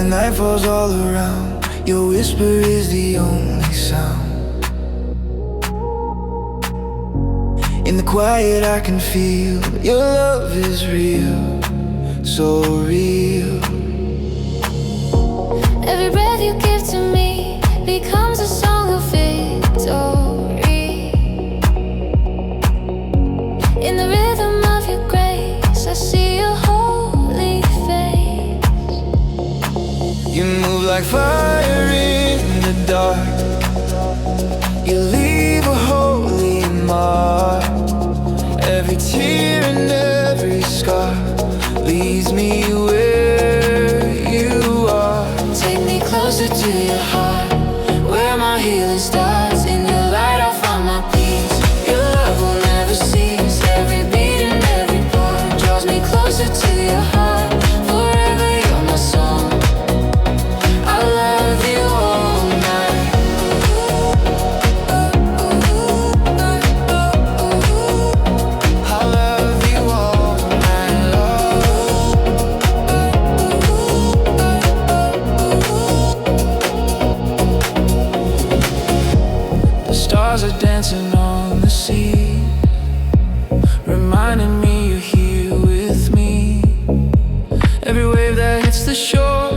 the night falls all around, your whisper is the only sound. In the quiet I can feel your love is real, so real. Every breath you give to me becomes a song of victory. In the rhythm of your grace, I see your holy face. You move like fire in the dark, you leave a holy mark. Every tear and every scar leads me where you are. Take me closer to your heart, where my healing starts. In your light I'll find my peace. Your love will never cease. Every beat and every part draws me closer to your heart. Forever you're my song. I love you all night. I love you all night long. The stars are dancing on the sea, reminding me you're here with me. Every wave that hits the shore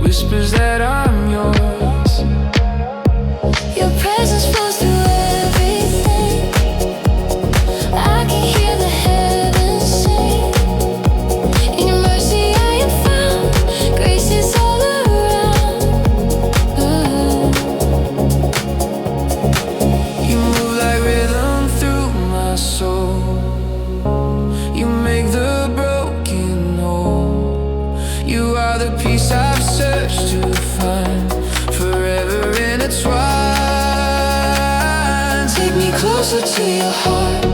whispers that I'm yours. Your presence flows through everything. I can hear the heavens sing. In your mercy I am found. Grace is all around. You move like rhythm through my soul. You make the broken whole. You are the peace I've searched to find, forever intertwined. Take me closer to your heart,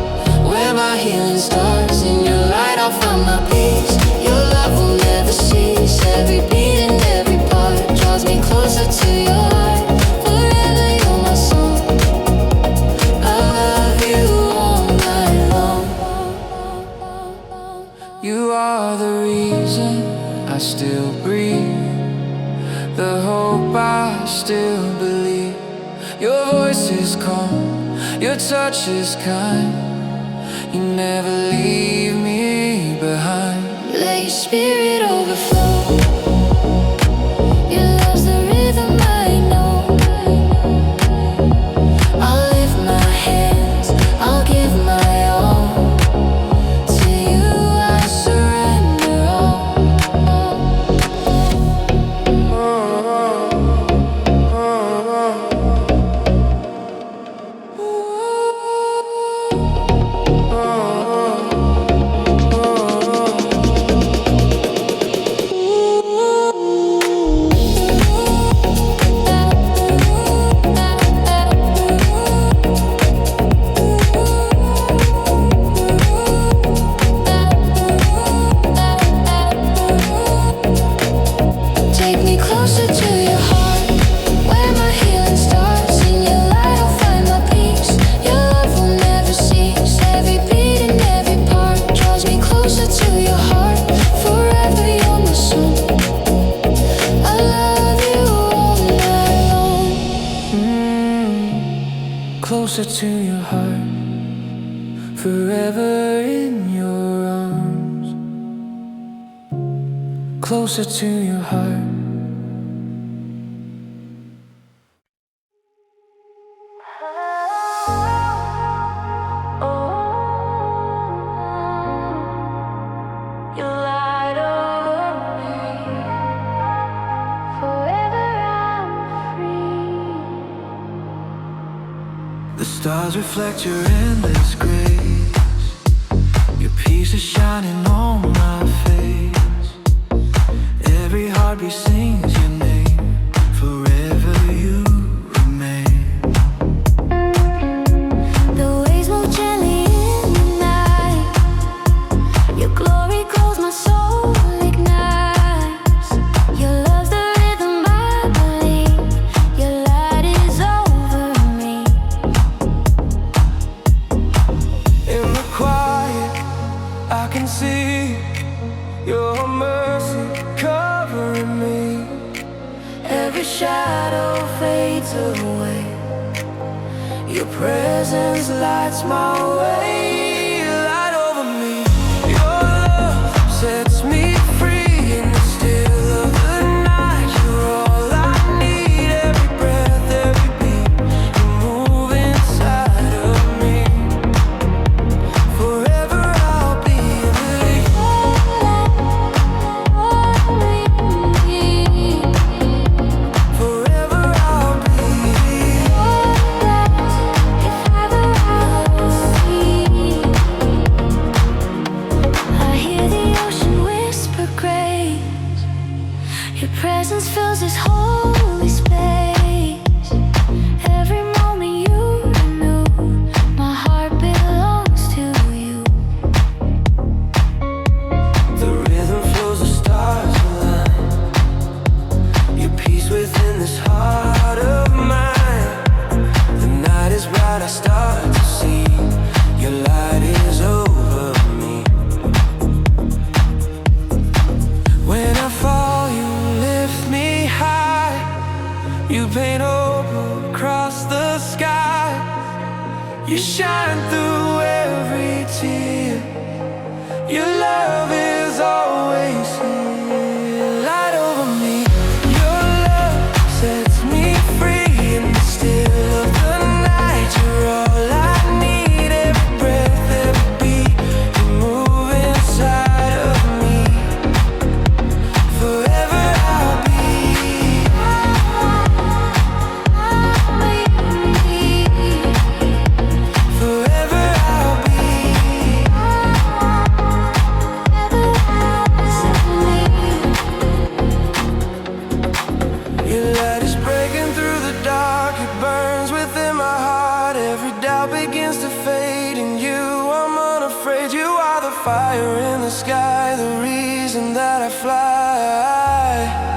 where my healing starts. In your light I'll find my peace. Your love will never cease. Every beat and every part draws me closer to your heart. Forever you're my song. I love you all night long. You are the reason I still breathe, the hope I still believe. Your voice is calm, your touch is kind. You never leave me behind. Let your spirit overflow. Your love's the rhythm I know. I'll lift my hands, I'll give my all. To you I surrender all. Take me closer to your heart, where my healing starts. In your light I'll find my peace. Your love will never cease. Every beat and every part draws me closer to your heart. Forever you're my song. I love you all night long. Closer to your heart, forever in your arms. Closer to your heart. You light over me. Forever I'm free. The stars reflect your endless grace. Your peace is shining on my face. Every heartbeat sings your name. Forever you remain. The waves move gently in the night. Your glory glows, my soul ignites. Your love's the rhythm I believe. Your light is over me. In the quiet, I can see your mercy covering me. your shadow fades away. Your presence lights my way. Light over me. Your love sets me free in the still of the night. You're all I need. Every breath, every beat. You move inside of me. Forever I'll be with you. Forever I'll be I hear the ocean whisper grace. Your presence fills this holy space. Every moment you renew. My heart belongs to you. the rhythm flows, the stars align. Your peace within this heart of mine. The night is bright, I start to see. Your light is over me. When I fall, you lift me high. You paint hope across the sky. You shine through every tear. Your love is always here. Light over me. Your love sets me free in the still of the night. You're all I need. Every breath, every beat. You move inside of me. Forever I'll be. Forever I'll be. Your light is breaking through the dark. It burns within my heart. Every doubt begins to fade. In you I'm unafraid. You are the fire in the sky, the reason that I fly.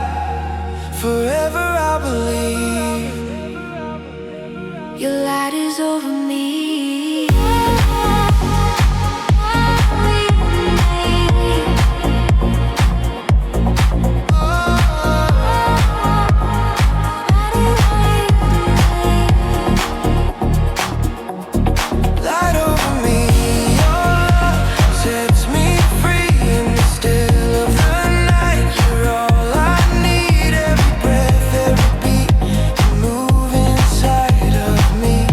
Forever I'll believe. Your light is over me. Light over me. Your love sets me free in the still of the night. You're all I need. Every breath, every beat. You move inside of me.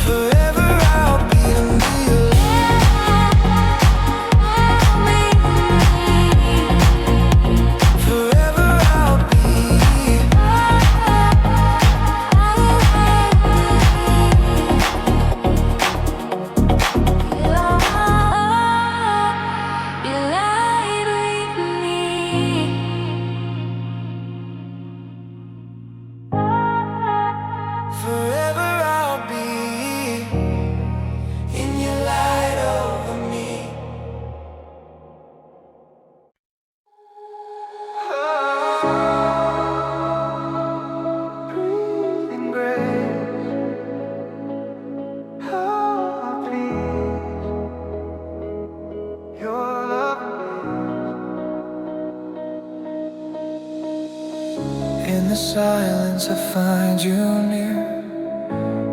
Forever I'll be Forever I'll be. Your light with me. Forever I'll be in your light over me. Breathing grace. Oh, please. Your love. In the silence I find you near.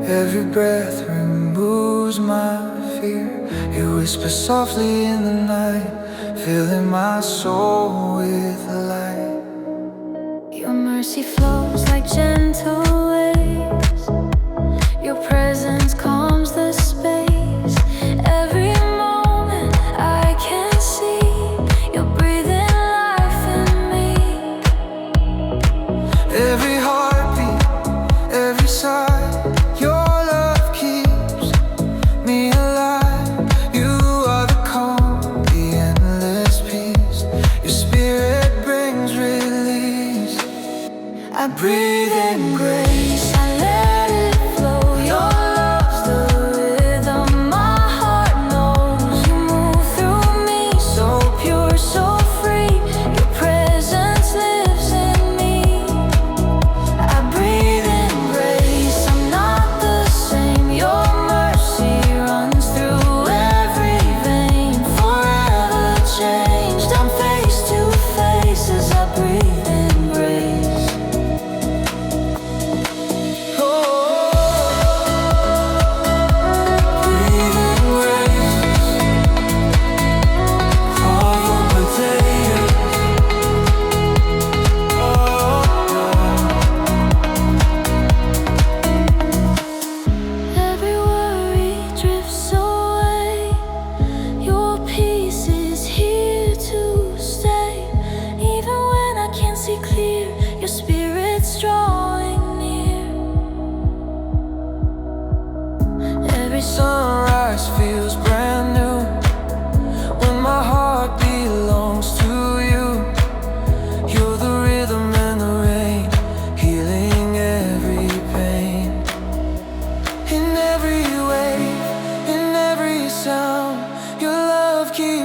Every breath removes my fear. You whisper softly in the night, filling my soul with light. Your mercy flows like gentle waves. Your presence calms the space. Every moment I can see you're breathing life in me. Every heartbeat, every sigh, your love keeps me alive. You are the calm, the endless peace. Your spirit brings release. I breathe in grace. I let it flow. Your love's the rhythm my heart knows. You move through me, so pure, so free. Your presence lives in me. I breathe in grace. I'm not the same. Your mercy runs through every vein. Forever changed. I'm face to face as I breathe in grace.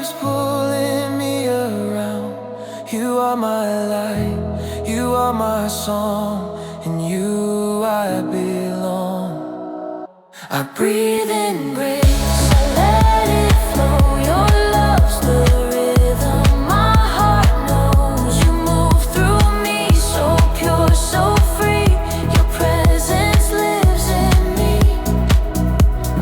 always pulling me around. You are my light, you are my song. In you I belong. I breathe in grace, I let it flow. Your love's the rhythm my heart knows. You move through me, so pure, so free. Your presence lives in me.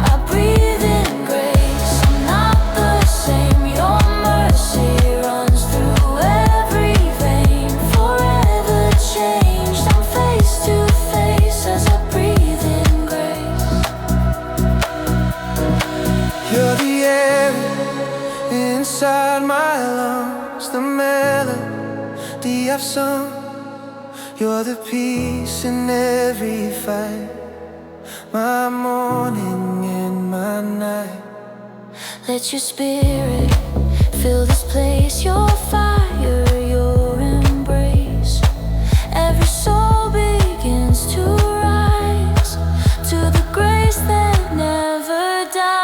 I breathe in grace, I'm not the same. Your mercy runs through every vein. Forever changed, I'm face to face as I breathe in grace. You're the air inside my lungs, the melody I've sung. You're the peace in every fight, my morning and my night. Let your spirit fill this place, your fire, your embrace. Every soul begins to rise to the grace that never dies.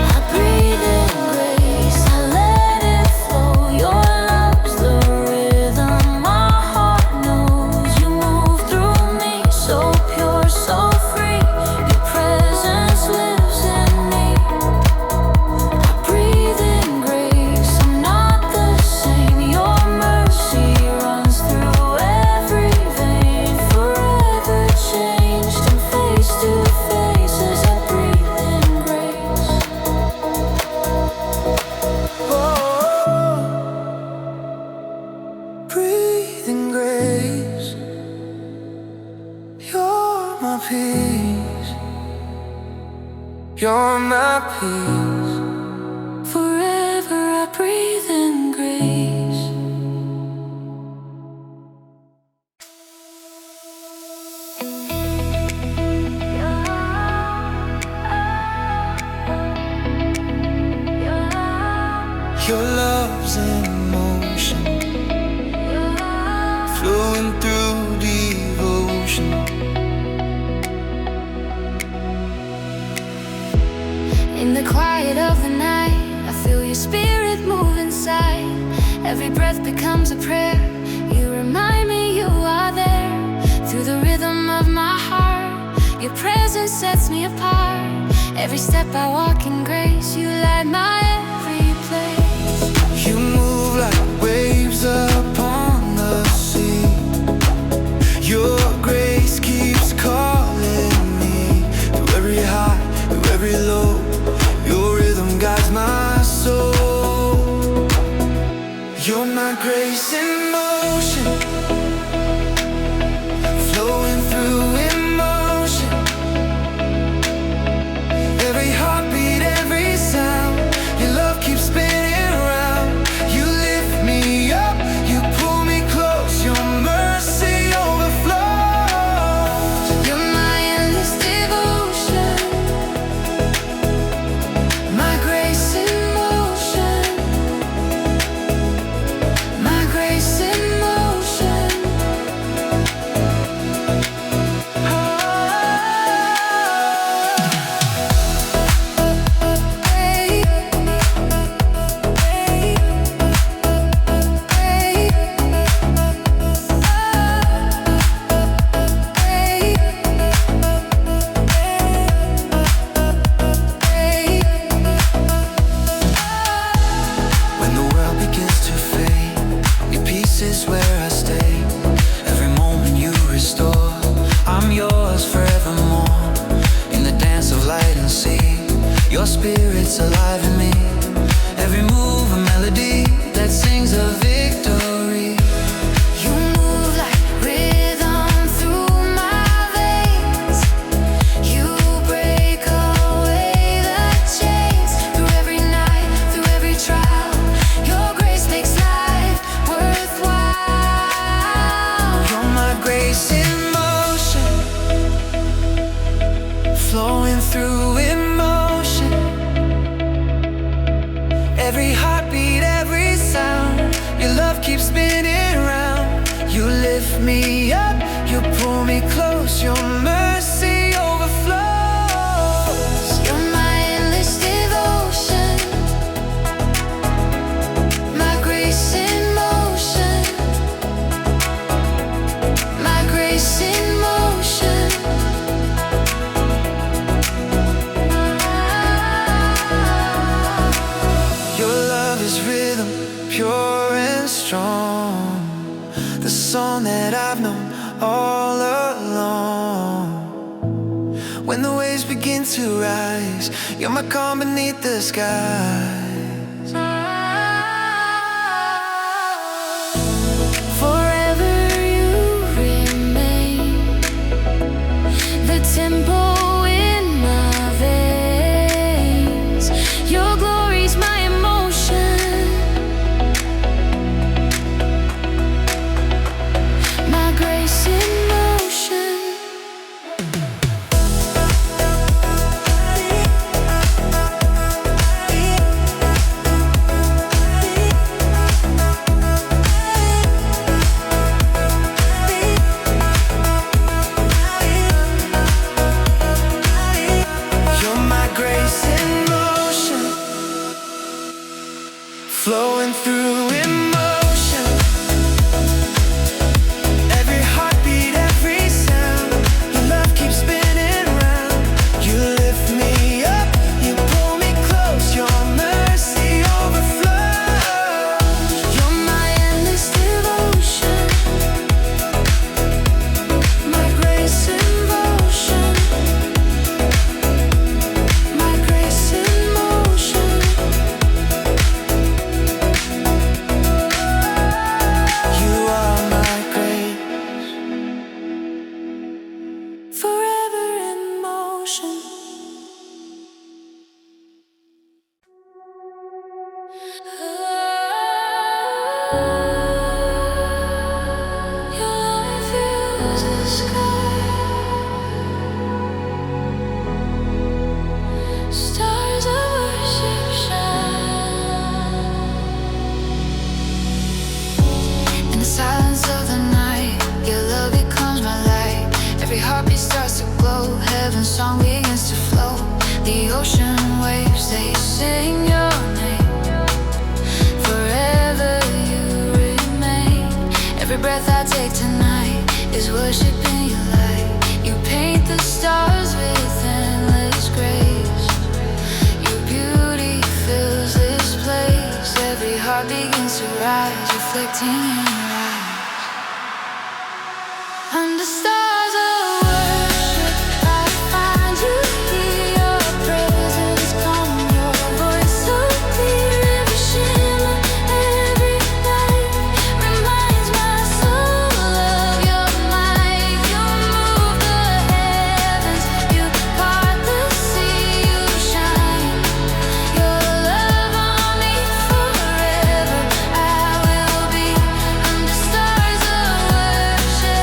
I breathe in grace, I let it flow. Your love's the rhythm my heart knows. You move through me, so pure, so free. Your presence lives in me. I breathe in grace, I'm not the same. Your mercy runs through every vein. Forever changed, I'm face to face as I breathe in grace. Breathe in grace. You're my peace. You're my peace. Forever I breathe in grace. Your love's in motion, flowing through devotion. In the quiet of the night, I feel your spirit move inside. Every breath becomes a prayer. You remind me you are there. Through the rhythm of my heart, your presence sets me apart. Every step I walk in grace, you light my every place. You move like waves upon the sea. Your grace keeps calling me. Through every high, through every low, your rhythm guides my soul. You're my grace in motion, flowing through emotion. Every heartbeat, every sound, your love keeps spinning around. You lift me up, you pull me close, your mercy overflows. You're my endless devotion, my grace in motion, my grace me up, you pull me close, your mercy overflows. You're my endless devotion, my grace in motion, my grace in motion. Your love is rhythm, pure and strong, the song that I've known all along. When the waves begin to rise, you're my calm beneath the skies. Forever you remain, the tempo in my veins. Your glory's my emotion, my grace in motion. You're my grace in motion, flowing through emotion. Every heartbeat, every sound, your love keeps spinning round. You lift me up, you pull me close, your mercy overflows. You're my endless devotion, my grace in motion, my grace in motion. You are my grace. Forever in motion. Your love fills the sky. Stars of worship shine. In the silence of the night, your love becomes my light. Every heartbeat starts to glow, heaven's song begins to flow. The ocean waves, they sing your name. Forever you remain. Every breath I take tonight is worshiping your light. You paint the stars with endless grace. Your beauty fills this place. Every heart begins to rise, reflecting in your eyes. Under stars of worship, I find you here. Your presence come, your voice so clear. Every shimmer, every light reminds my soul of your might. You move the heavens, you part the sea, you shine. Your love on me forever, I will be under stars of worship.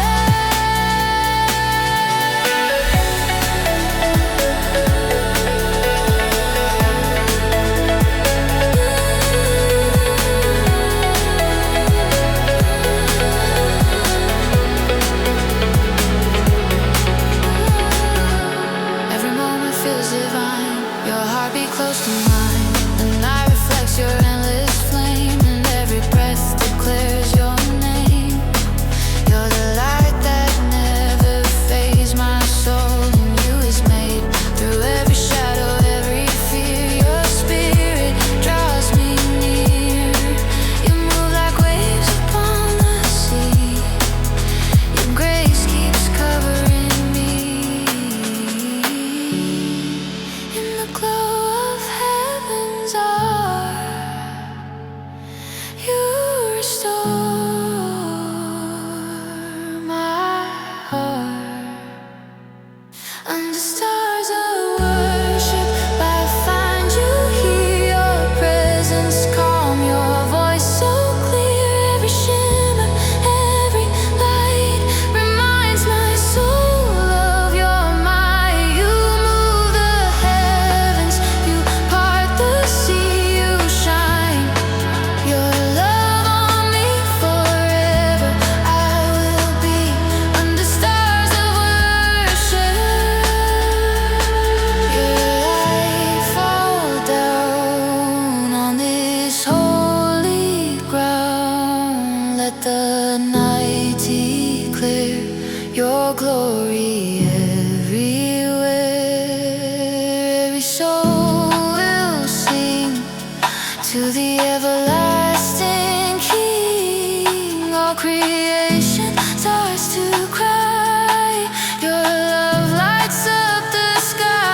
You're the everlasting King. All creation starts to cry. Your love lights up the sky.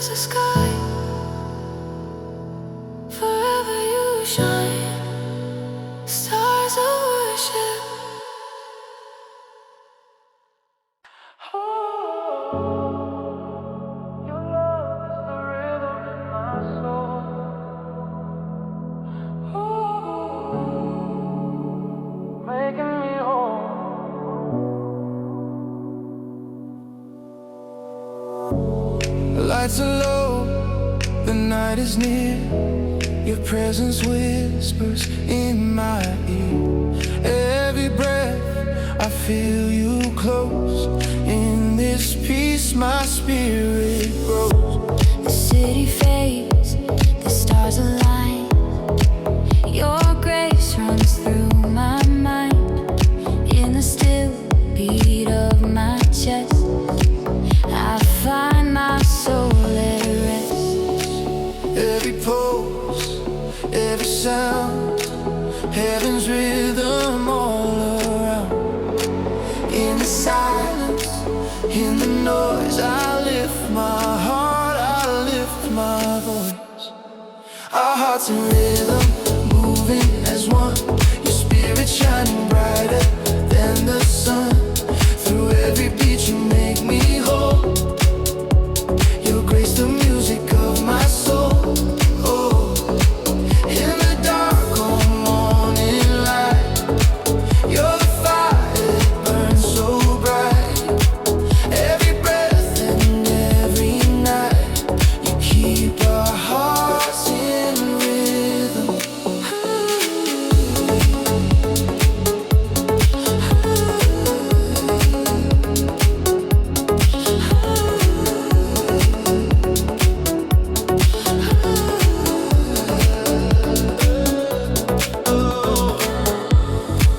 The sky, forever you shine, stars of worship. Your love is the rhythm in my soul. Making me whole. Lights are low, the night is near. Your presence whispers in my ear. Every breath I feel you close. In this peace my spirit grows. The city fades, the stars align. Your grace runs through my mind. In the still beat of my chest, I find my soul at rest. Every pulse, every sound, heaven's rhythm all around. In the silence, in the noise, I lift my heart, I lift my voice. Our hearts in rhythm, moving as one. Your spirit shining brighter than the sun. Through every beat you make me whole. Your grace, the music of my soul. Oh, in the dark or morning light, you're the fire that burns so bright. Every breath and every night, you keep our hearts in rhythm.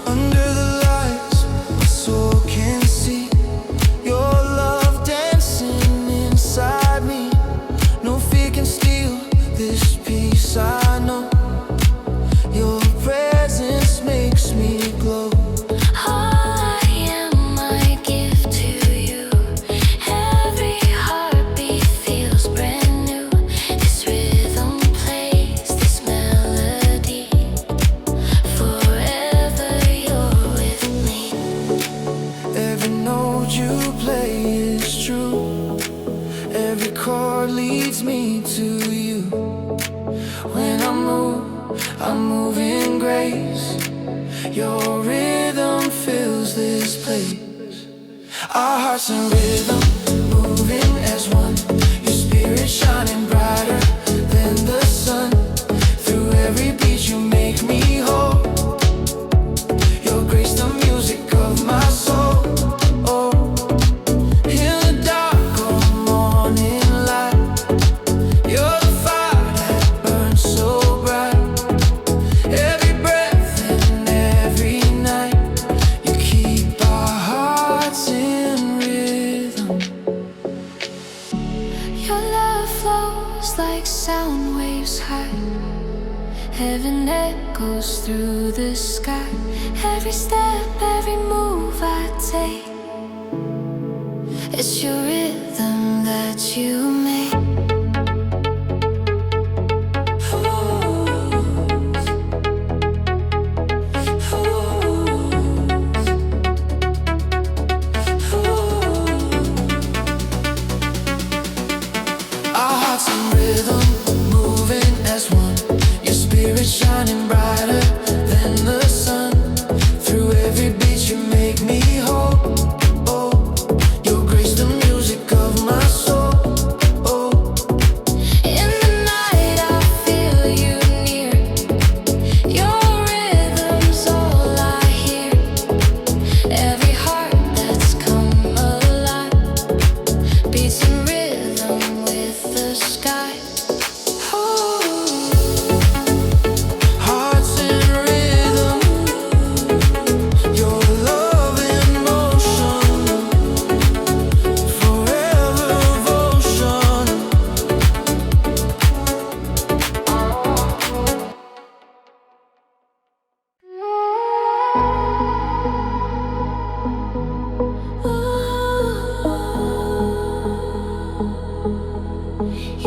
Under the lights, my soul can see your love dancing inside me. No fear can steal this peace I know. Your presence makes me glow. I am my gift to you. Every heartbeat feels brand new. This rhythm plays this melody. Forever you're with me. Every note you play is true. Every chord leads me to you. When I move in grace. Your rhythm fills this place. Our hearts in rhythm, moving as one. Your spirit shining brighter than the sun. Through every beat you make me whole. Your grace, the music of my soul. Oh, in the dark or morning light, you're the fire that burns so bright. Every breath and every night, you keep our hearts in rhythm. Your love flows through the sky. Every step, every move I take, it's your rhythm that you make. Our hearts in rhythm, moving as one. Your spirit shining brighter than the sun. Through every beat you make me whole. Oh, your grace, the music of my soul. Oh, In the night I feel you near. Your rhythm's all I hear. Every heart that's come alive beats in rhythm with the sky. hearts in rhythm, your love in motion, forever devotion.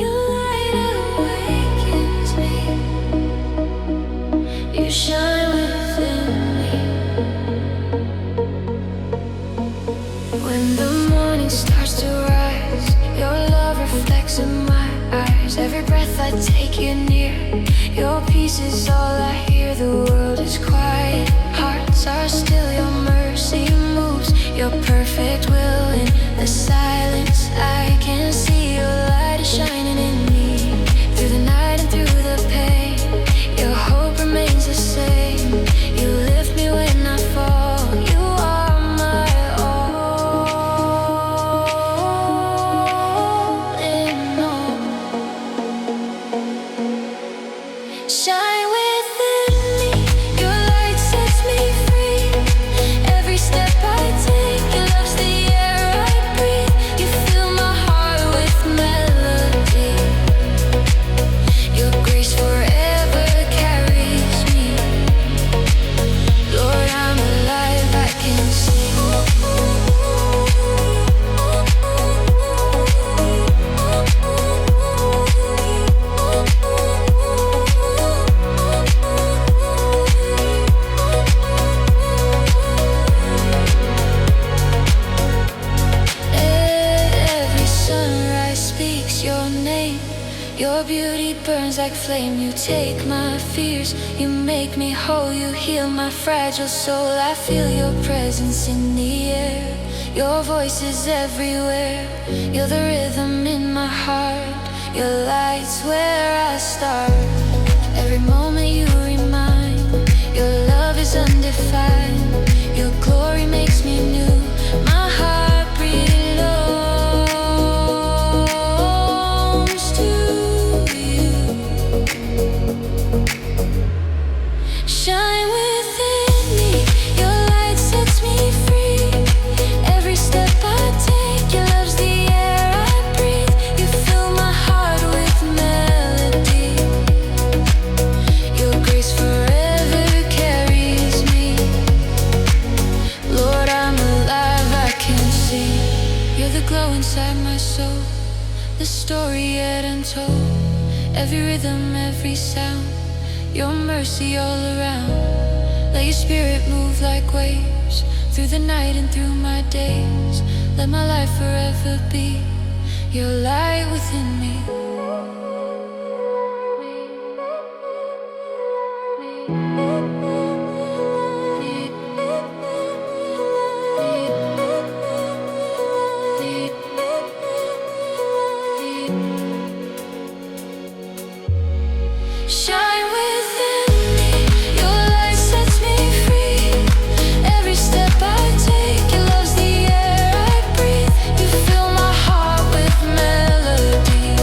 Your light awakens me. You shine within me. When the morning starts to rise, your love reflects in my eyes. Every breath I take you near. Your peace is all I hear. The world is quiet, hearts are still. Your mercy moves, your perfect will in the silence. I can see your light is shining in me. Through the night and through the pain, your hope remains the same. You lift me when I fall. You are my all in all. Shine within me. Your light sets me free. Every step I take, your love's the air I breathe. You fill my heart with melody. Your grace forever carries me. Lord, I'm alive, I can sing. Every sunrise speaks your name. Your beauty burns like flame. You take my fears, you make me whole. You heal my fragile soul. I feel your presence in the air. Your voice is everywhere. You're the rhythm in my heart. Your light's where I start. Every moment you remind, your love is undefined. Your glory makes me new. My heart belongs to you. Shine within me. Your light sets me free. Every step I take, your love's the air I breathe. You fill my heart with melody. Your grace forever carries me. Lord, I'm alive, I can see. You're the glow inside my soul, the story yet untold. Every rhythm, every sound, your mercy all around. Let your spirit move like waves through the night and through my days. Let my life forever be your light within me. Shine within me. Your light sets me free. Every step I take, your love's the air I breathe. You fill my heart with melody.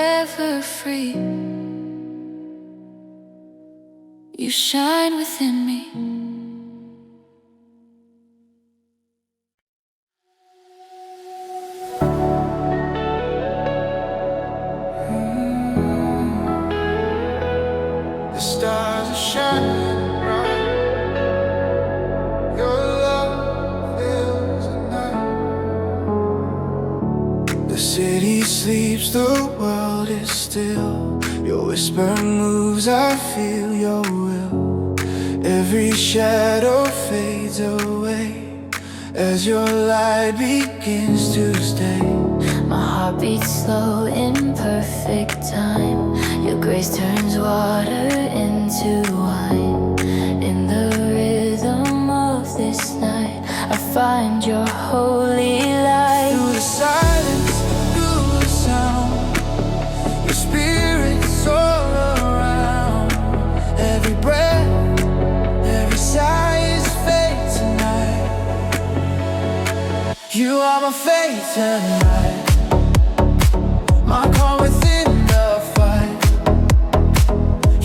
forever free. You shine within me. The stars are shining bright. Your love fills the night. The city sleeps, the world is still. Your whisper moves, I feel your will. Every shadow fades away as your light begins to stay. My heart beats slow in perfect time. Your grace turns water into wine. In the rhythm of this night, I find your holy light. Through the silence, through the sound, your spirit's all around. Every breath, every sigh is fate tonight. You are my fate tonight. My calm within the fight.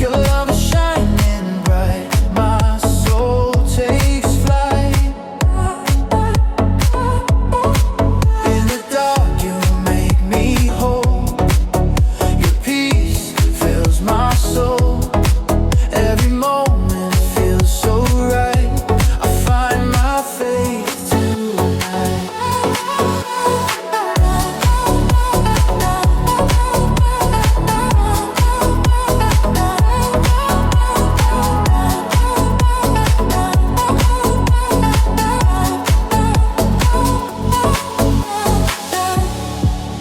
Your love is shining bright. My soul takes flight. In the dark you make me whole. Your peace fills my soul. Every moment feels so right. I find my faith tonight.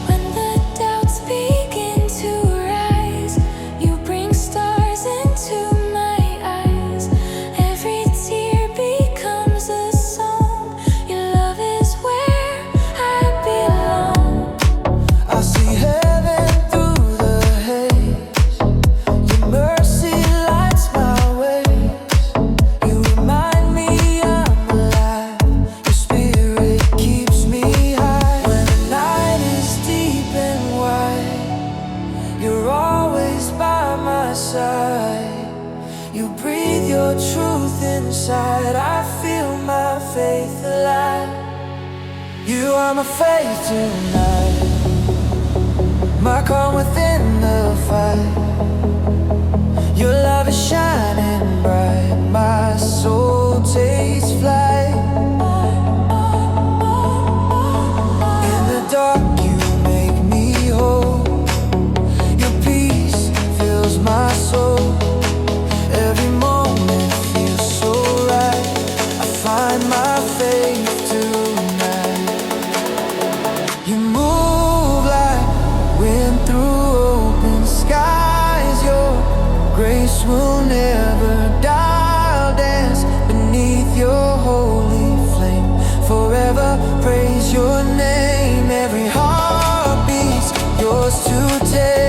When the doubts begin to rise, you bring stars into my eyes. Every tear becomes a song. Your love is where I belong. I see heaven through the haze. Your mercy lights my ways. You remind me I'm alive. Your spirit keeps me high. When the night is deep and wide, you're always by my side. You breathe your truth inside. I feel my faith alive. You are my faith tonight. My calm within the fight. Your love is shining bright. My soul takes flight. In the dark you make me whole. Your peace fills my soul. Every moment feels so right. I find my faith tonight. You move like wind through open skies. Your grace will never die. I'll dance beneath your holy flame. Forever praise your name. Every heart beats yours to take.